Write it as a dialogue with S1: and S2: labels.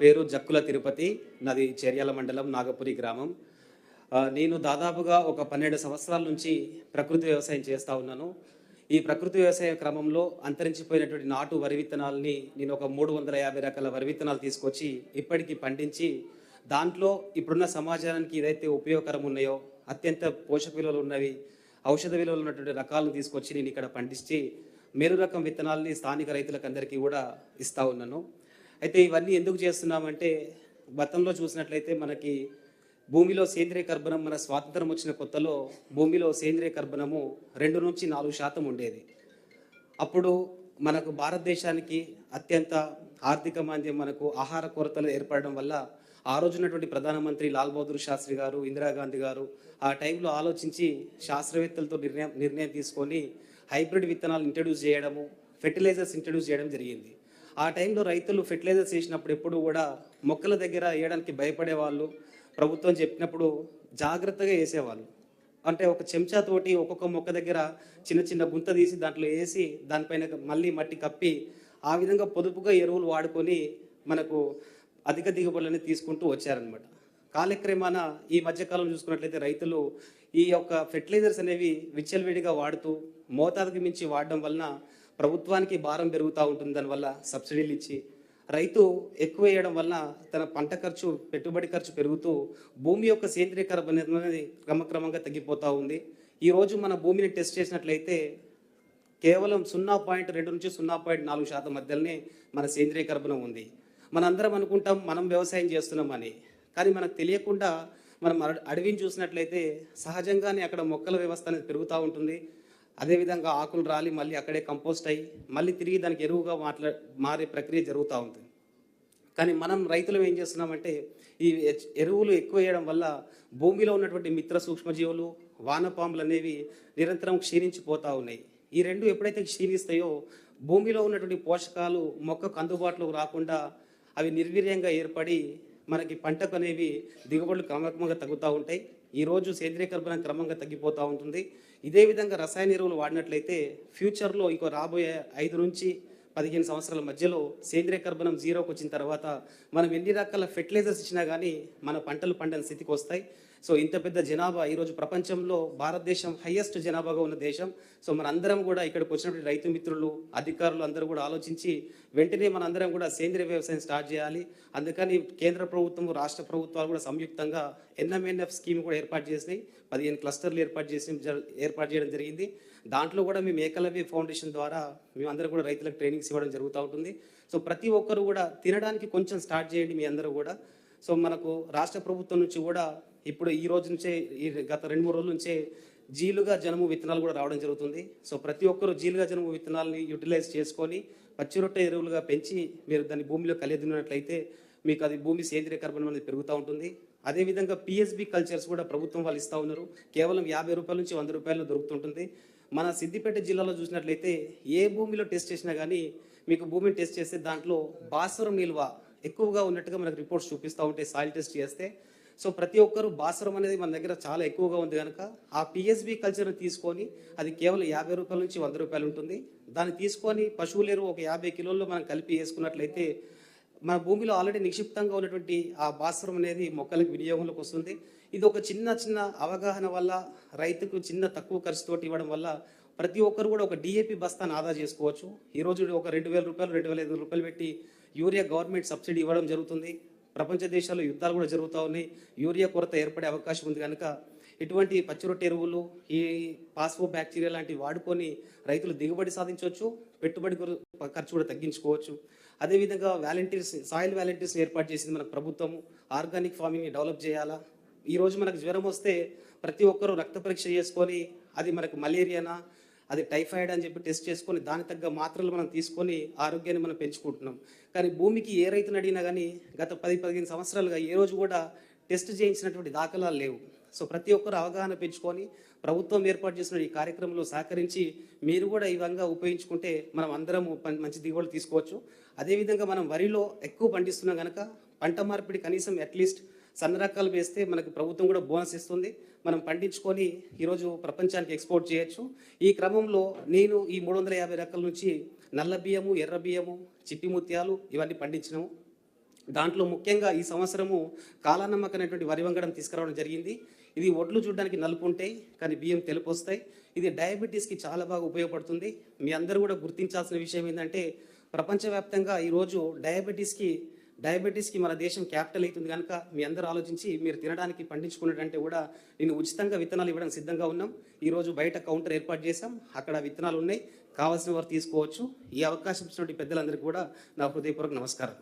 S1: పేరు జక్కుల తిరుపతి. నాది చెర్యాల మండలం నాగపురి గ్రామం. నేను దాదాపుగా ఒక 12 సంవత్సరాల నుంచి ప్రకృతి వ్యవసాయం చేస్తా ఉన్నాను. ఈ ప్రకృతి వ్యవసాయ క్రమంలో అంతరించిపోయినటువంటి నాటు వరి విత్తనాల్ని నేను ఒక 350 రకాల వరి విత్తనాలు తీసుకొచ్చి ఇప్పటికి పండించి, దాంట్లో ఇప్పుడున్న సమాజానికి ఏదైతే ఉపయోగకరం ఉన్నాయో, అత్యంత పోషక విలువలు ఉన్నవి, ఔషధ విలువలు ఉన్నటువంటి రకాలను తీసుకొచ్చి నేను ఇక్కడ పండించి మేలు రకం విత్తనాల్ని స్థానిక రైతులకు అందరికీ కూడా ఇస్తా ఉన్నాను. అయితే ఇవన్నీ ఎందుకు చేస్తున్నామంటే, గతంలో చూసినట్లయితే మనకి భూమిలో సేంద్రియ కర్బనం మన స్వాతంత్రం వచ్చిన కొత్తలో భూమిలో సేంద్రియ కర్బనము 2-4% ఉండేది. అప్పుడు మనకు భారతదేశానికి అత్యంత ఆర్థిక మాంద్యం, మనకు ఆహార కొరతలు ఏర్పడడం వల్ల ఆ రోజు ఉన్నటువంటి ప్రధానమంత్రి లాల్ బహదూర్ శాస్త్రి గారు, ఇందిరాగాంధీ గారు ఆ టైంలో ఆలోచించి శాస్త్రవేత్తలతో నిర్ణయం తీసుకొని హైబ్రిడ్ విత్తనాలు ఇంట్రడ్యూస్ చేయడము, ఫెర్టిలైజర్స్ ఇంట్రడ్యూస్ చేయడం జరిగింది. ఆ టైంలో రైతులు ఫెర్టిలైజర్స్ వేసినప్పుడు ఎప్పుడు కూడా మొక్కల దగ్గర వేయడానికి భయపడేవాళ్ళు. ప్రభుత్వం చెప్పినప్పుడు జాగ్రత్తగా వేసేవాళ్ళు. అంటే ఒక చెంచాతోటి ఒక్కొక్క మొక్క దగ్గర చిన్న చిన్న గుంత తీసి దాంట్లో వేసి దానిపైన మళ్ళీ మట్టి కప్పి ఆ విధంగా పొదుపుగా ఎరువులు వాడుకొని మనకు అధిక దిగుబడులని తీసుకుంటూ వచ్చారనమాట. కాలక్రమేణా ఈ మధ్యకాలం చూసుకున్నట్లయితే రైతులు ఈ యొక్క ఫెర్టిలైజర్స్ అనేవి విచ్చలవిడిగా వాడుతూ మోతాదుకి మించి వాడడం వలన ప్రభుత్వానికి భారం పెరుగుతూ ఉంటుంది. దానివల్ల సబ్సిడీలు ఇచ్చి రైతు ఎక్కువ వేయడం వలన తన పంట ఖర్చు, పెట్టుబడి ఖర్చు పెరుగుతూ భూమి యొక్క సేంద్రీయ కర్బనం అనేది క్రమక్రమంగా తగ్గిపోతూ ఉంది. ఈరోజు మన భూమిని టెస్ట్ చేసినట్లయితే కేవలం 0.2-0.4% మధ్యలోనే మన సేంద్రీయ కర్బనం ఉంది. మనందరం అనుకుంటాం మనం వ్యవసాయం చేస్తున్నామని, కానీ మనకు తెలియకుండా మనం అడవిని చూసినట్లయితే సహజంగానే అక్కడ మొక్కల వ్యవస్థ అనేది పెరుగుతూ ఉంటుంది. అదేవిధంగా ఆకులు రాలి మళ్ళీ అక్కడే కంపోస్ట్ అయ్యి మళ్ళీ తిరిగి దానికి ఎరువుగా మారే ప్రక్రియ జరుగుతూ ఉంటుంది. కానీ మనం రైతులు ఏం చేస్తున్నామంటే, ఈ ఎరువులు ఎక్కువ వేయడం వల్ల భూమిలో ఉన్నటువంటి మిత్ర సూక్ష్మజీవులు, వానపాములు అనేవి నిరంతరం క్షీణించిపోతూ ఉన్నాయి. ఈ రెండు ఎప్పుడైతే క్షీణిస్తాయో భూమిలో ఉన్నటువంటి పోషకాలు మొక్కకు అందుబాటులోకి రాకుండా అవి నిర్వీర్యంగా ఏర్పడి మనకి పంటకు అనేవి దిగుబడులు క్రమక్రమంగా తగ్గుతూ ఉంటాయి. ఈరోజు సేంద్రీయ కర్బనం క్రమంగా తగ్గిపోతూ ఉంటుంది. ఇదే విధంగా రసాయన ఎరువులు వాడినట్లయితే ఫ్యూచర్లో ఇంకో రాబోయే 5-15 సంవత్సరాల మధ్యలో సేంద్రీయ కర్బనం జీరోకి వచ్చిన తర్వాత మనం ఎన్ని రకాల ఫెర్టిలైజర్స్ ఇచ్చినా కానీ మన పంటలు పండని స్థితికి వస్తాయి. సో ఇంత పెద్ద జనాభా ఈరోజు ప్రపంచంలో భారతదేశం హైయెస్ట్ జనాభాగా ఉన్న దేశం. సో మనందరం కూడా ఇక్కడికి వచ్చినటువంటి రైతు మిత్రులు, అధికారులు అందరూ కూడా ఆలోచించి వెంటనే మనందరం కూడా సేంద్రీయ వ్యవసాయం స్టార్ట్ చేయాలి. అందుకని కేంద్ర ప్రభుత్వం, రాష్ట్ర ప్రభుత్వాలు కూడా సంయుక్తంగా NMNF స్కీమ్ కూడా ఏర్పాటు చేసినాయి. 15 క్లస్టర్లు ఏర్పాటు చేయడం జరిగింది. దాంట్లో కూడా మేము ఏకలవ్య ఫౌండేషన్ ద్వారా మేమందరూ కూడా రైతులకు ట్రైనింగ్స్ ఇవ్వడం జరుగుతూ ఉంటుంది. సో ప్రతి ఒక్కరు కూడా తినడానికి కొంచెం స్టార్ట్ చేయండి మీ అందరూ కూడా. సో మనకు రాష్ట్ర ప్రభుత్వం నుంచి కూడా ఇప్పుడు ఈ రోజు నుంచే, ఈ గత 2-3 రోజుల నుంచే జీలుగా జనుము విత్తనాలు కూడా రావడం జరుగుతుంది. సో ప్రతి ఒక్కరు జీలుగా జనుము విత్తనాలని యూటిలైజ్ చేసుకొని పచ్చి రొట్టె ఎరువులుగా పెంచి మీరు దాన్ని భూమిలో కలియదున్నట్లయితే మీకు అది భూమి సేంద్రీయ కర్బనం అనేది పెరుగుతూ ఉంటుంది. అదేవిధంగా PSB కల్చర్స్ కూడా ప్రభుత్వం వాళ్ళు ఇస్తూ ఉన్నారు. కేవలం 50 రూపాయల నుంచి 100 రూపాయలు దొరుకుతుంటుంది. మన సిద్దిపేట జిల్లాలో చూసినట్లయితే ఏ భూమిలో టెస్ట్ చేసినా కానీ మీకు భూమిని టెస్ట్ చేస్తే దాంట్లో భాస్వరం నిల్వ ఎక్కువగా ఉన్నట్టుగా మనకు రిపోర్ట్స్ చూపిస్తూ ఉంటాయి సాయిల్ టెస్ట్ చేస్తే. సో ప్రతి ఒక్కరు భాస్వరం అనేది మన దగ్గర చాలా ఎక్కువగా ఉంది కనుక ఆ PSB కల్చర్ని తీసుకొని అది కేవలం 50 రూపాయల నుంచి 100 రూపాయలు ఉంటుంది. దాన్ని తీసుకొని పశువుల ఎరువు ఒక 50 కిలోల్లో మనం కలిపి వేసుకున్నట్లయితే మన భూమిలో ఆల్రెడీ నిక్షిప్తంగా ఉన్నటువంటి ఆ భాస్వరం అనేది మొక్కలకు వినియోగంలోకి వస్తుంది. ఇది ఒక చిన్న అవగాహన వల్ల రైతుకు తక్కువ ఖర్చుతోటి ఇవ్వడం వల్ల ప్రతి ఒక్కరు కూడా ఒక DAP బస్తాను ఆదా చేసుకోవచ్చు. ఈరోజు ఒక 2,000 రూపాయలు, 2,500 రూపాయలు పెట్టి యూరియా గవర్నమెంట్ సబ్సిడీ ఇవ్వడం జరుగుతుంది. ప్రపంచ దేశాల్లో యుద్ధాలు కూడా జరుగుతూ ఉన్నాయి. యూరియా కొరత ఏర్పడే అవకాశం ఉంది కనుక ఇటువంటి పచ్చి రొట్టె ఎరువులు, ఈ పాస్పో బ్యాక్టీరియా లాంటివి వాడుకొని రైతులు దిగుబడి సాధించవచ్చు, పెట్టుబడి ఖర్చు కూడా తగ్గించుకోవచ్చు. అదేవిధంగా సాయిల్ వాలంటీర్స్ ఏర్పాటు చేసింది మన ప్రభుత్వము. ఆర్గానిక్ ఫార్మింగ్ని డెవలప్ చేయాలా. ఈరోజు మనకు జ్వరం వస్తే ప్రతి ఒక్కరూ రక్త పరీక్ష చేసుకొని అది మనకు మలేరియానా, అది టైఫాయిడ్ అని చెప్పి టెస్ట్ చేసుకొని దాని తగ్గ మాత్రలు మనం తీసుకొని ఆరోగ్యాన్ని మనం పెంచుకుంటున్నాం. కానీ భూమికి ఏ రైతుని అడిగినా కానీ గత 10-15 సంవత్సరాలుగా ఏ రోజు కూడా టెస్ట్ చేయించినటువంటి దాఖలాలు లేవు. సో ప్రతి ఒక్కరు అవగాహన పెంచుకొని ప్రభుత్వం ఏర్పాటు చేసిన ఈ కార్యక్రమంలో సహకరించి మీరు కూడా ఈ విధంగా ఉపయోగించుకుంటే మనం అందరం మంచి దిగుబడులు తీసుకోవచ్చు. అదేవిధంగా మనం వరిలో ఎక్కువ పండిస్తున్నాం కనుక పంట మార్పిడి కనీసం అట్లీస్ట్ సన్న రకాలు వేస్తే మనకు ప్రభుత్వం కూడా బోనస్ ఇస్తుంది. మనం పండించుకొని ఈరోజు ప్రపంచానికి ఎక్స్పోర్ట్ చేయొచ్చు. ఈ క్రమంలో నేను ఈ 350 రకాల నుంచి నల్ల బియ్యము, ఎర్ర బియ్యము, చిట్టి ముత్యాలు ఇవన్నీ పండించినాము. దాంట్లో ముఖ్యంగా ఈ సంవత్సరము కాలానమ్మక అనేటువంటి వరి వంగడం తీసుకురావడం జరిగింది. ఇది ఒడ్లు చూడడానికి నలుపు ఉంటాయి, కానీ బియ్యం తెలుపు వస్తాయి. ఇది డయాబెటీస్కి చాలా బాగా ఉపయోగపడుతుంది. మీ అందరూ కూడా గుర్తించాల్సిన విషయం ఏంటంటే, ప్రపంచవ్యాప్తంగా ఈరోజు డయాబెటీస్కి మన దేశం క్యాపిటల్ అవుతుంది కనుక మీ అందరూ ఆలోచించి మీరు తినడానికి పండించుకున్నట్టంటే కూడా నేను ఉచితంగా విత్తనాలు ఇవ్వడానికి సిద్ధంగా ఉన్నాం. ఈరోజు బయట కౌంటర్ ఏర్పాటు చేశాం, అక్కడ విత్తనాలు ఉన్నాయి, కావాల్సిన వారు తీసుకోవచ్చు. ఈ అవకాశం ఇచ్చినటువంటి పెద్దలందరికీ కూడా నా హృదయపూర్వక నమస్కారం.